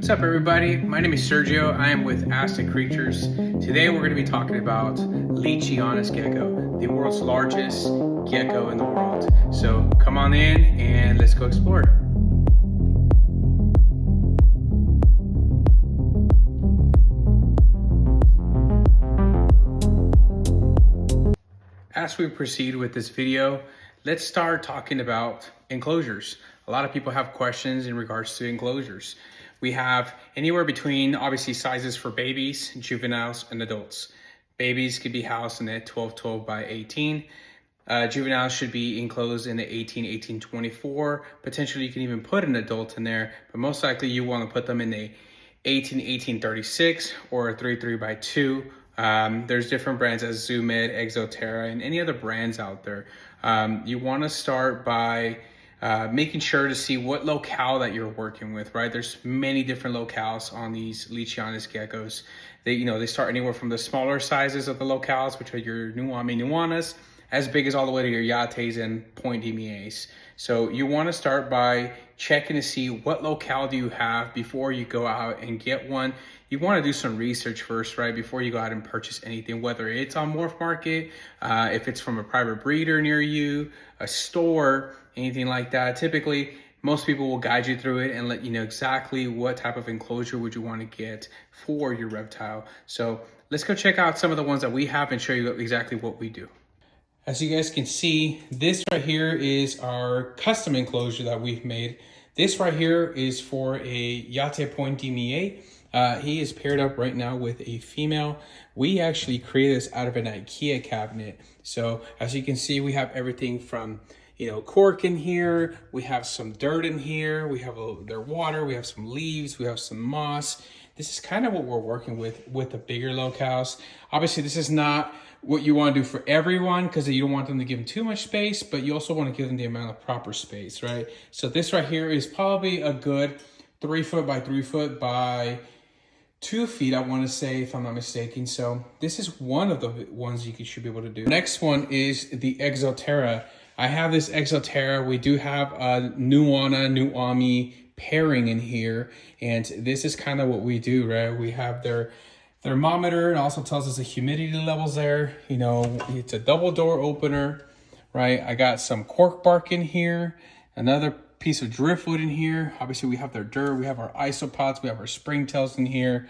What's up everybody? My name is Sergio. I am with Aztec Creatures. Today we're going to be talking about leachieanus gecko, the world's largest gecko in the world. So come on in and let's go explore. As we proceed with this video, let's start talking about enclosures. A lot of people have questions in regards to enclosures. We have anywhere between, obviously, sizes for babies, juveniles, and adults. Babies could be housed in a 12 by 18. Juveniles should be enclosed in the 18-24. Potentially, you can even put an adult in there, but most likely you want to put them in a 18-36 or a 3 by 2. There's different brands as Zoomed, Exoterra, and any other brands out there. You want to start by making sure to see what locale that you're working with, right? There's many different locales on these leachianus geckos. They start anywhere from the smaller sizes of the locales, which are your nuanas, as big as all the way to your yates and point demiers. So you want to start by checking to see what locale do you have before you go out and get one. You want to do some research first, right? Before you go out and purchase anything, whether it's on Morph Market, if it's from a private breeder near you, a store, anything like that. Typically, most people will guide you through it and let you know exactly what type of enclosure would you want to get for your reptile. So let's go check out some of the ones that we have and show you exactly what we do. As you guys can see, this right here is our custom enclosure that we've made. This right here is for a Yate Point Demier. He is paired up right now with a female. We actually created this out of an IKEA cabinet. So as you can see, we have everything from cork in here. We have some dirt in here. We have their water. We have some leaves. We have some moss. This is kind of what we're working with the bigger locales. Obviously, this is not what you want to do for everyone because you don't want them to give them too much space, but you also want to give them the amount of proper space, right? So this right here is probably a good 3 foot by 3 foot by 2 feet, I want to say, if I'm not mistaken. So this is one of the ones you should be able to do. Next one is the Exoterra. I have this Exoterra. We do have a nuami pairing in here, and this is kind of what we do, right? We have their thermometer. It also tells us the humidity levels there. It's a double door opener, right? I got some cork bark in here, another piece of driftwood in here. Obviously, we have their dirt. We have our isopods. We have our springtails in here.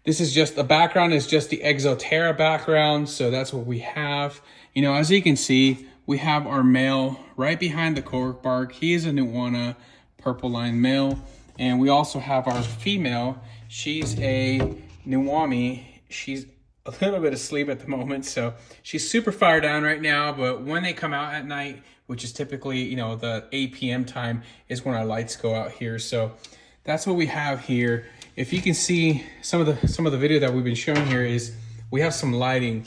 This is just the background is just the Exoterra background, so that's what we have. As you can see, we have our male right behind the cork bark. He is a Nuana purple line male, and we also have our female. She's a Nuami. She's a little bit asleep at the moment, so she's super fired down right now, but when they come out at night, which is typically the 8 p.m. time, is when our lights go out here. So that's what we have here. If you can see some of the video that we've been showing here, is we have some lighting.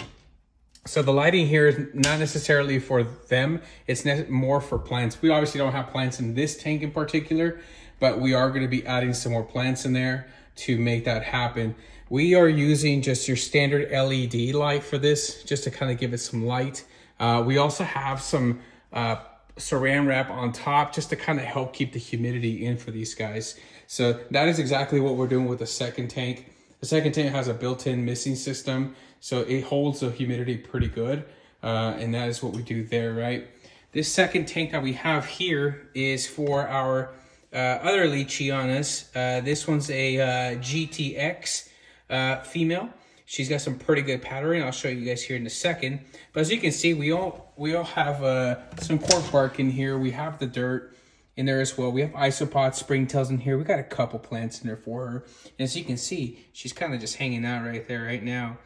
So the lighting here is not necessarily for them, it's more for plants. We obviously don't have plants in this tank in particular, but we are going to be adding some more plants in there to make that happen. We are using just your standard LED light for this, just to kind of give it some light. We also have some saran wrap on top just to kind of help keep the humidity in for these guys. So that is exactly what we're doing with the second tank. The second tank has a built-in misting system, so it holds the humidity pretty good. And that is what we do there, right? This second tank that we have here is for our other leachianus. This one's a GTX female. She's got some pretty good pattern. I'll show you guys here in a second. But as you can see, we all have some cork bark in here. We have the dirt in there as well. We have isopods, springtails in here. We got a couple plants in there for her. And as you can see, she's kind of just hanging out right there right now.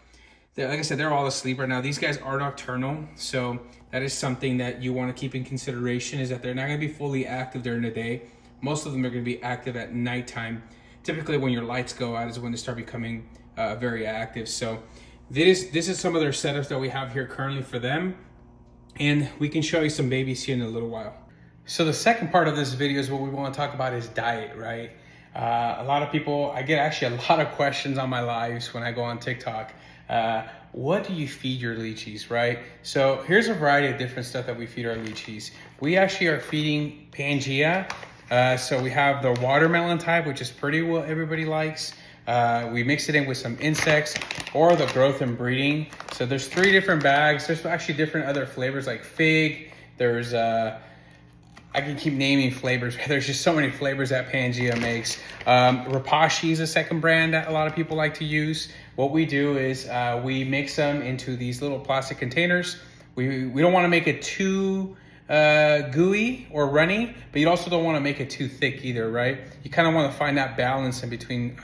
Like I said, they're all asleep right now. These guys are nocturnal, so that is something that you want to keep in consideration, is that they're not going to be fully active during the day. Most of them are going to be active at nighttime. Typically when your lights go out is when they start becoming very active. So this is some of their setups that we have here currently for them, and we can show you some babies here in a little while. So the second part of this video is what we want to talk about is diet, right? A lot of people, I get actually a lot of questions on my lives when I go on TikTok. What do you feed your leachies, right? So here's a variety of different stuff that we feed our leachies. We actually are feeding Pangea So we have the watermelon type, which is pretty what everybody likes. We mix it in with some insects or the growth and breeding. So there's 3 different bags. There's actually different other flavors like fig. There's I can keep naming flavors. There's just so many flavors that Pangea makes. Rapashi is a second brand that a lot of people like to use. What we do is we mix them into these little plastic containers. We don't want to make it too gooey or runny, but you also don't want to make it too thick either, right? You kind of want to find that balance in between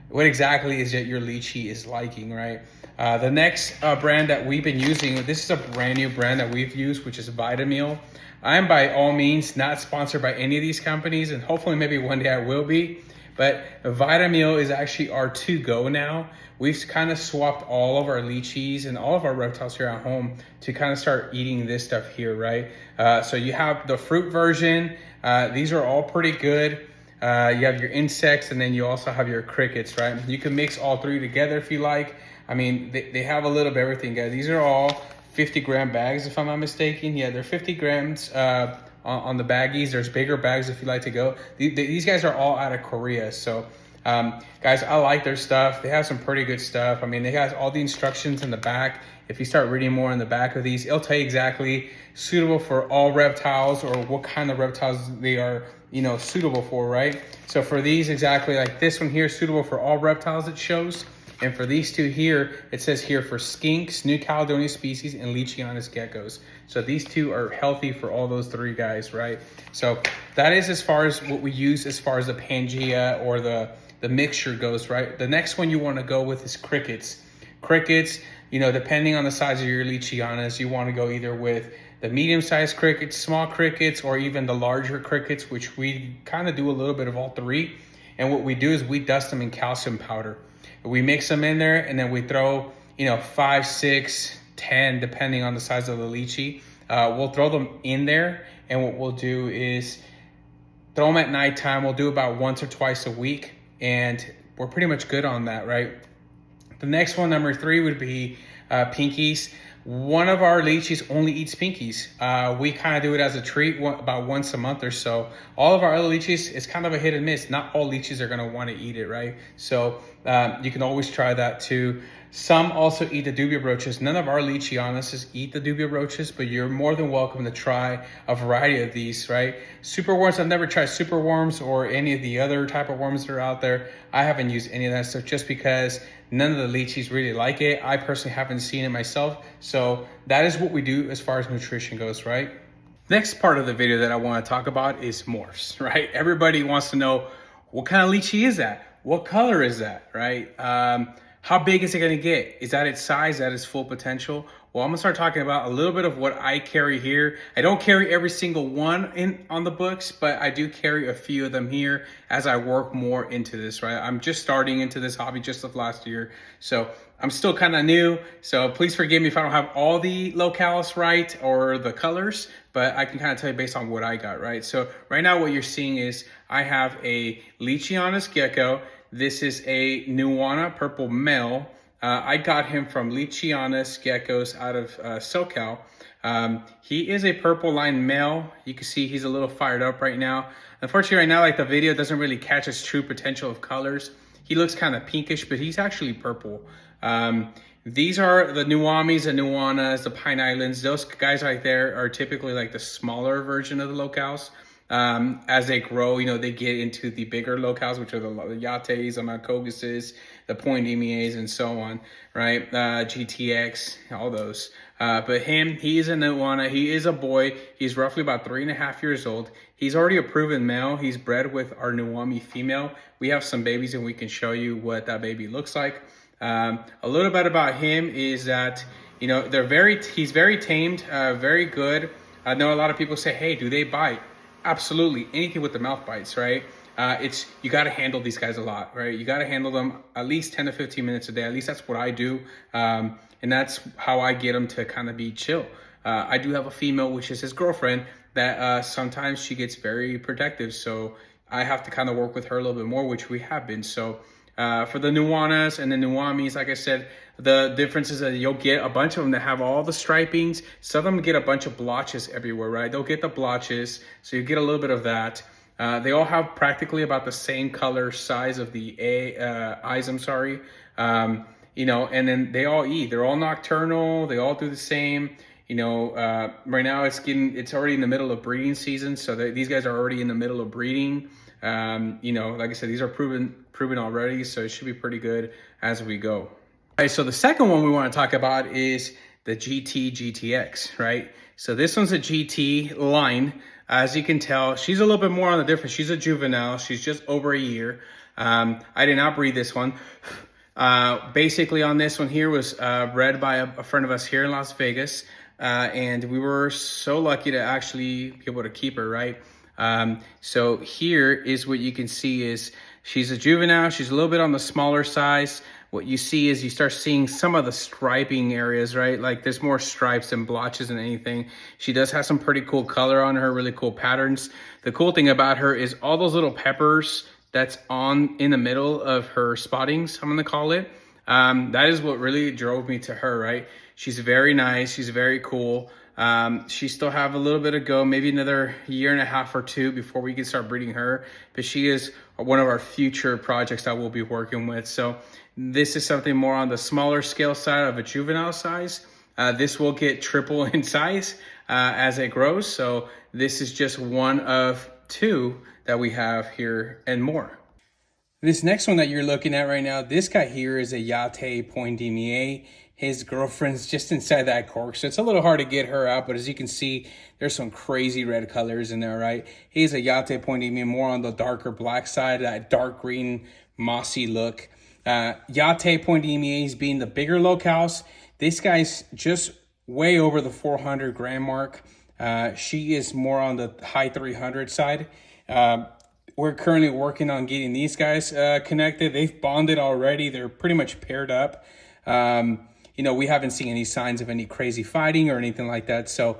what exactly is that your lychee is liking, right? The next brand that we've been using, this is a brand new brand that we've used, which is Vitamil. I'm by all means not sponsored by any of these companies, and hopefully maybe one day I will be, but Vitamil is actually our to-go now. We've kind of swapped all of our lychees and all of our reptiles here at home to kind of start eating this stuff here, right? So you have the fruit version. These are all pretty good. You have your insects, and then you also have your crickets, right? You can mix all 3 together if you like. I mean, they have a little bit of everything, guys. These are all 50-gram bags, if I'm not mistaken. Yeah, they're 50 grams on the baggies. There's bigger bags if you like to go. These guys are all out of Korea. So, guys, I like their stuff. They have some pretty good stuff. I mean, they have all the instructions in the back. If you start reading more in the back of these, it'll tell you exactly suitable for all reptiles or what kind of reptiles they are, you know, suitable for, right? So for these, exactly like this one here, suitable for all reptiles, it shows. And for these 2 here, it says here for skinks, New Caledonia species, and leachieanus geckos. So these 2 are healthy for all those 3 guys, right? So that is as far as what we use as far as the Pangea or the mixture goes, right? The next one you want to go with is crickets. Crickets, you know, depending on the size of your leachianus, you want to go either with the medium-sized crickets, small crickets, or even the larger crickets, which we kind of do a little bit of all 3. And what we do is we dust them in calcium powder. We mix them in there, and then we throw, you know, 5, 6, 10, depending on the size of the lychee. We'll throw them in there, and what we'll do is throw them at nighttime. We'll do about once or twice a week, and we're pretty much good on that, right? The next one, number 3, would be pinkies. One of our lychees only eats pinkies. We kind of do it as a treat about once a month or so. All of our other lychees, it's kind of a hit and miss. Not all lychees are going to want to eat it, right? So you can always try that too. Some also eat the dubia roaches. None of our leachianuses eat the dubia roaches, but you're more than welcome to try a variety of these, right? Superworms, I've never tried superworms or any of the other type of worms that are out there. I haven't used any of that stuff just because none of the lychees really like it. I personally haven't seen it myself. So that is what we do as far as nutrition goes, right? Next part of the video that I want to talk about is morphs, right? Everybody wants to know, what kind of lychee is that? What color is that, right? How big is it going to get? Is that its size? Is that its full potential? Well, I'm going to start talking about a little bit of what I carry here. I don't carry every single one on the books, but I do carry a few of them here as I work more into this, right? I'm just starting into this hobby just of last year. So I'm still kind of new. So please forgive me if I don't have all the locales right or the colors, but I can kind of tell you based on what I got, right? So right now what you're seeing is I have a Leachianus gecko. This is a Nuana purple male. I got him from Leachianus geckos out of SoCal. He is a purple line male. You can see he's a little fired up right now. Unfortunately, right now, like the video doesn't really catch his true potential of colors. He looks kind of pinkish, but he's actually purple. These are the Nuamis and Nuanas, the Pine Islands. Those guys right there are typically like the smaller version of the locales. As they grow, you know, they get into the bigger locales, which are the Yates, the Macoguses, the Point Emias, and so on, right? GTX, all those. But he is a Nuana. He is a boy. He's roughly about 3.5 years old. He's already a proven male. He's bred with our Nuami female. We have some babies, and we can show you what that baby looks like. A little bit about him is that, you know, he's very tamed, very good. I know a lot of people say, hey, do they bite? Absolutely. Anything with the mouth bites, right? You got to handle these guys a lot, right? You got to handle them at least 10 to 15 minutes a day. At least that's what I do. And that's how I get them to kind of be chill. I do have a female, which is his girlfriend, that sometimes she gets very protective. So I have to kind of work with her a little bit more, which we have been. So for the Nuanas and the Nuamis, like I said, the difference is that you'll get a bunch of them that have all the stripings. Some of them get a bunch of blotches everywhere, right? They'll get the blotches, so you get a little bit of that. They all have practically about the same color size of the eyes, I'm sorry. And then they all eat. They're all nocturnal. They all do the same. Right now it's already in the middle of breeding season. So these guys are already in the middle of breeding. Like I said, these are proven already. So it should be pretty good as we go. All right, so the second one we want to talk about is the GTX, right? So this one's a GT line. As you can tell, she's a little bit more on the difference. She's a juvenile. She's just over a year. I did not breed this one. Basically on this one here was bred by a friend of us here in Las Vegas. And we were so lucky to actually be able to keep her, right? So here is what you can see is she's a juvenile. She's a little bit on the smaller size. What you see is you start seeing some of the striping areas, right? Like there's more stripes and blotches than anything. She does have some pretty cool color on her, really cool patterns. The cool thing about her is all those little peppers that's in the middle of her spottings, I'm gonna call it. That is what really drove me to her, right? She's very nice, she's very cool. She still have a little bit to go, maybe another year and a half or two before we can start breeding her. But she is one of our future projects that we'll be working with. So this is something more on the smaller scale side of a juvenile size. This will get triple in size as it grows. So this is just one of two that we have here and more. This next one that you're looking at right now, this guy here is a Yate Poindemier. His girlfriend's just inside that cork, so it's a little hard to get her out, but as you can see, there's some crazy red colors in there, right? He's a Yate Poindemier, more on the darker black side, that dark green, mossy look. Yate Poindemier being the bigger locales. This guy's just way over the 400 gram mark. She is more on the high 300 side. We're currently working on getting these guys connected. They've bonded already. They're pretty much paired up. We haven't seen any signs of any crazy fighting or anything like that. So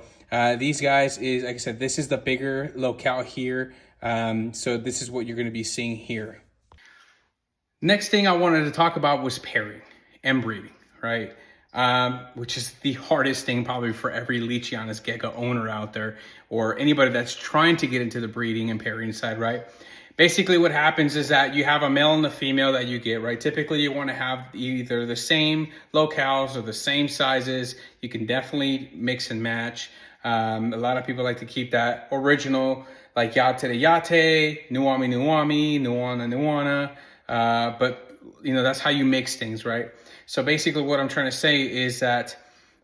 these guys is, like I said, this is the bigger locale here. So this is what you're going to be seeing here. Next thing I wanted to talk about was pairing and breeding, right? Which is the hardest thing probably for every leachieanus gecko owner out there, or anybody that's trying to get into the breeding and pairing side, right? Basically what happens is that you have a male and a female that you get, right? Typically you want to have either the same locales or the same sizes. You can definitely mix and match. A lot of people like to keep that original, like Yate to Yate, Nuami Nuami, Nuana Nuana. But that's how you mix things, right? So basically what I'm trying to say is that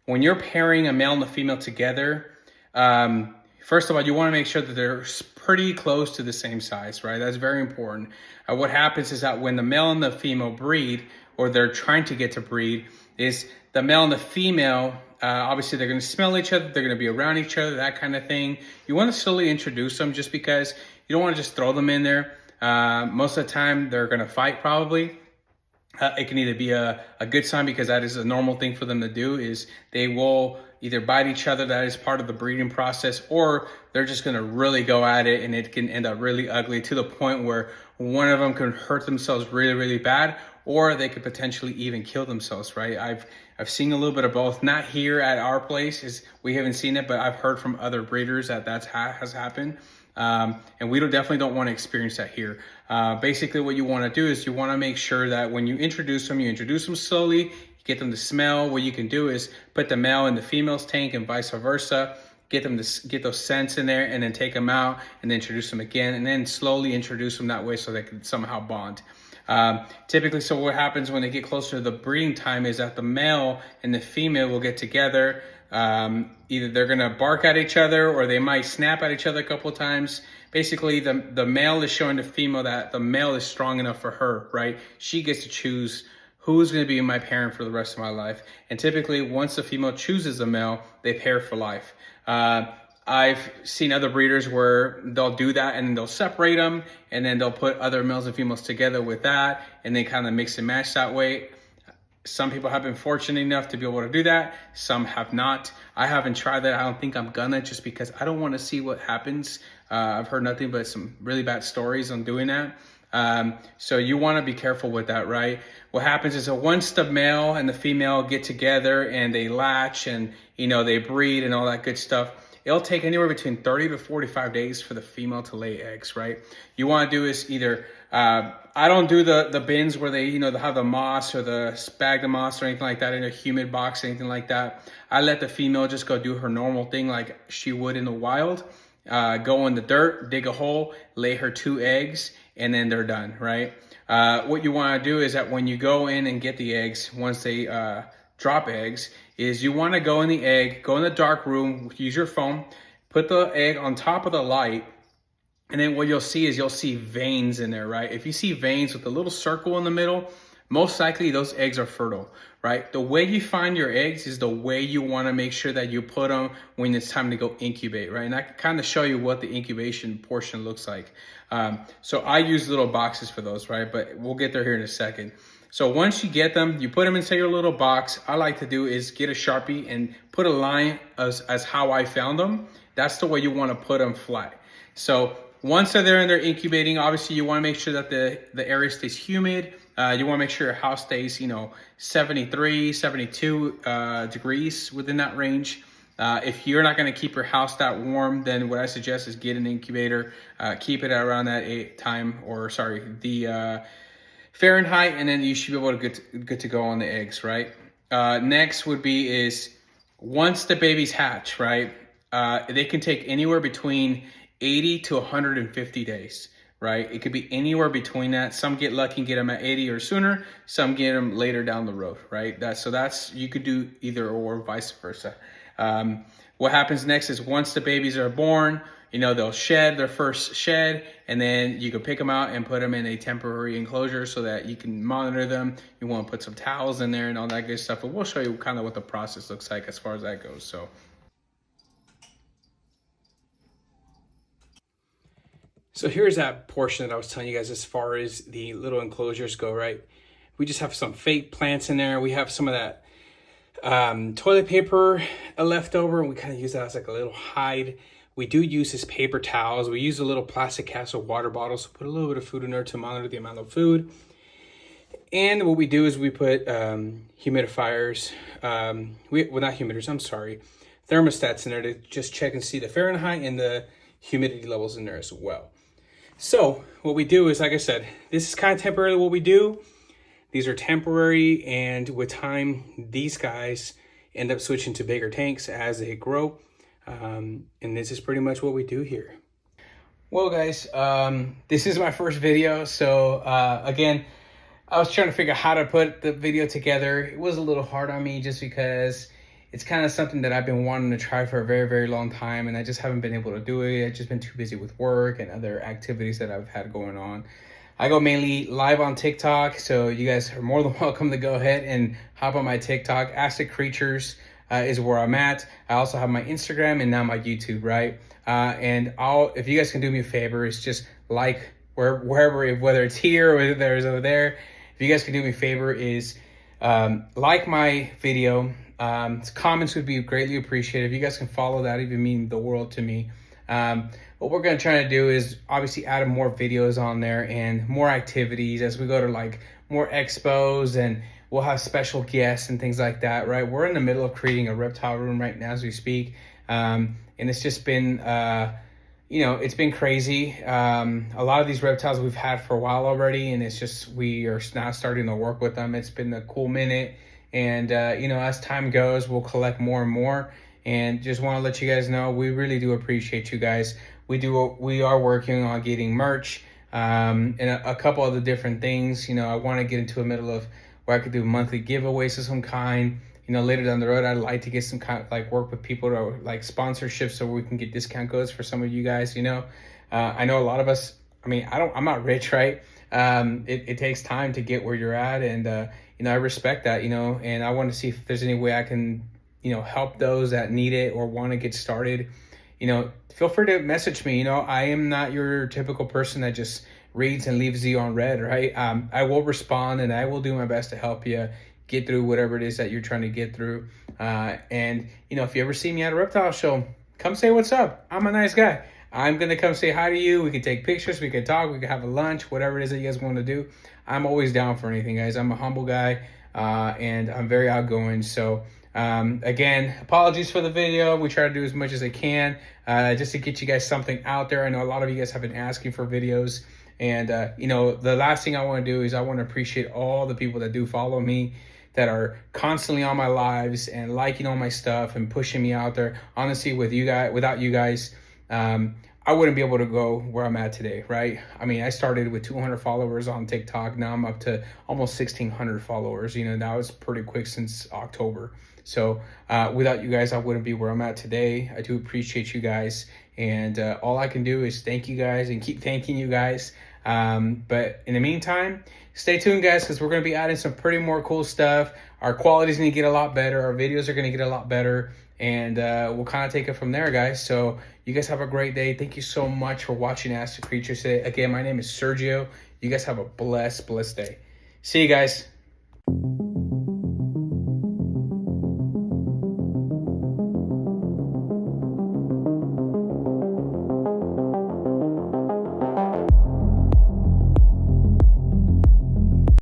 when you're pairing a male and a female together, first of all, you want to make sure that they're pretty close to the same size, right? That's very important. What happens is that when the male and the female breed, or they're trying to get to breed, is the male and the female, obviously they're going to smell each other, they're going to be around each other, that kind of thing. You want to slowly introduce them just because you don't want to just throw them in there. Most of the time they're going to fight probably. It can either be a good sign because that is a normal thing for them to do, is they will either bite each other, that is part of the breeding process, or they're just going to really go at it and it can end up really ugly to the point where one of them can hurt themselves really, really bad, or they could potentially even kill themselves, right? I've seen a little bit of both, not here at our place, we haven't seen it, but I've heard from other breeders that has happened. And we definitely don't want to experience that here. Basically what you want to do is you want to make sure that when you introduce them slowly, you get them to smell. What you can do is put the male in the female's tank and vice versa, get them to get those scents in there and then take them out and then introduce them again and then slowly introduce them that way so they can somehow bond. Typically, so what happens when they get closer to the breeding time is that the male and the female will get together. Either they're going to bark at each other or they might snap at each other a couple of times. Basically, the male is showing the female that the male is strong enough for her, right? She gets to choose who's going to be my parent for the rest of my life. And typically, once the female chooses a male, they pair for life. I've seen other breeders where they'll do that and then they'll separate them and then they'll put other males and females together with that and they kind of mix and match that way. Some people have been fortunate enough to be able to do that. Some have not. I haven't tried that. I don't think I'm gonna, just because I don't want to see what happens. I've heard nothing but some really bad stories on doing that. So you want to be careful with that, right? What happens is that once the male and the female get together and they latch and, they breed and all that good stuff, it'll take anywhere between 30 to 45 days for the female to lay eggs, right? You want to do is either, I don't do the bins where they, they have the moss or the sphagnum moss or anything like that in a humid box, anything like that. I let the female just go do her normal thing like she would in the wild. Go in the dirt, dig a hole, lay her 2 eggs, and then they're done, right? What you want to do is that when you go in and get the eggs, once they drop eggs, is you want to go in the egg, go in the dark room, use your phone, put the egg on top of the light, and then what you'll see is you'll see veins in there, right? If you see veins with a little circle in the middle, most likely those eggs are fertile, right? The way you find your eggs is the way you want to make sure that you put them when it's time to go incubate, right? And I can kind of show you what the incubation portion looks like. So I use little boxes for those, right? But we'll get there here in a second. So once you get them, you put them inside your little box. I like to do is get a Sharpie and put a line as how I found them. That's the way you want to put them flat. So once they're there and they're incubating, obviously you want to make sure that the area stays humid. You want to make sure your house stays, 73, 72 degrees within that range. If you're not going to keep your house that warm, then what I suggest is get an incubator, keep it at around that the Fahrenheit, and then you should be able to good to go on the eggs, right? Next would be is once the babies hatch, right? They can take anywhere between 80 to 150 days, right? It could be anywhere between that. Some get lucky and get them at 80 or sooner. Some get them later down the road, right? That's you could do either or vice versa. What happens next is once the babies are born, they'll shed their first shed, and then you can pick them out and put them in a temporary enclosure so that you can monitor them. You want to put some towels in there and all that good stuff, but we'll show you kind of what the process looks like as far as that goes. So here's that portion that I was telling you guys as far as the little enclosures go, right? We just have some fake plants in there. We have some of that toilet paper left over, and we kind of use that as like a little hide. We do use this paper towels. We use a little plastic capsule water bottles to put a little bit of food in there to monitor the amount of food. And what we do is we put humidifiers, not humidifiers, I'm sorry, thermostats in there to just check and see the Fahrenheit and the humidity levels in there as well. So what we do is, like I said, this is kind of temporarily what we do. These are temporary, and with time, these guys end up switching to bigger tanks as they grow. And this is pretty much what we do here. Well, guys, this is my first video. So again, I was trying to figure out how to put the video together. It was a little hard on me just because it's kind of something that I've been wanting to try for a very, very long time, and I just haven't been able to do it. I've just been too busy with work and other activities that I've had going on. I go mainly live on TikTok, so you guys are more than welcome to go ahead and hop on my TikTok. Ask the Creatures is where I'm at. I also have my Instagram and now my YouTube, right? And if you guys can do me a favor, it's just like wherever, whether it's here or whether it's over there, if you guys can do me a favor is like my video. Comments would be greatly appreciated. If you guys can follow that, it would mean the world to me. What we're going to try to do is obviously add more videos on there and more activities as we go to like more expos, and we'll have special guests and things like that, right? We're in the middle of creating a reptile room right now as we speak. And it's just been, it's been crazy. A lot of these reptiles we've had for a while already, and it's just, we are now starting to work with them. It's been a cool minute. And, as time goes, we'll collect more and more. And just want to let you guys know, we really do appreciate you guys. We are working on getting merch and a couple other different things. I want to get into the middle of where I could do monthly giveaways of some kind. Later down the road, I'd like to get some kind of like work with people to like sponsorships so we can get discount codes for some of you guys. I know a lot of us, I'm not rich, right? It takes time to get where you're at, and I respect that, and I want to see if there's any way I can, help those that need it or want to get started. Feel free to message me. I am not your typical person that just reads and leaves you on red, right? I will respond, and I will do my best to help you get through whatever it is that you're trying to get through. And if you ever see me at a reptile show, come say what's up. I'm a nice guy. I'm going to come say hi to you. We can take pictures. We can talk. We can have a lunch, whatever it is that you guys want to do. I'm always down for anything, guys. I'm a humble guy, and I'm very outgoing. So Again, apologies for the video. We try to do as much as I can just to get you guys something out there. I know a lot of you guys have been asking for videos. And, you know, the last thing I want to do is I want to appreciate all the people that do follow me, that are constantly on my lives and liking all my stuff and pushing me out there. Honestly, without you guys, I wouldn't be able to go where I'm at today, right? I mean, I started with 200 followers on TikTok. Now I'm up to almost 1,600 followers. You know, that was pretty quick since October. So without you guys, I wouldn't be where I'm at today. I do appreciate you guys. And all I can do is thank you guys and keep thanking you guys. But in the meantime, stay tuned, guys, because we're going to be adding some pretty more cool stuff. Our quality is going to get a lot better. Our videos are going to get a lot better. And we'll kind of take it from there, guys. So you guys have a great day. Thank you so much for watching Ask the Creatures today. Again, my name is Sergio. You guys have a blessed day. See you guys.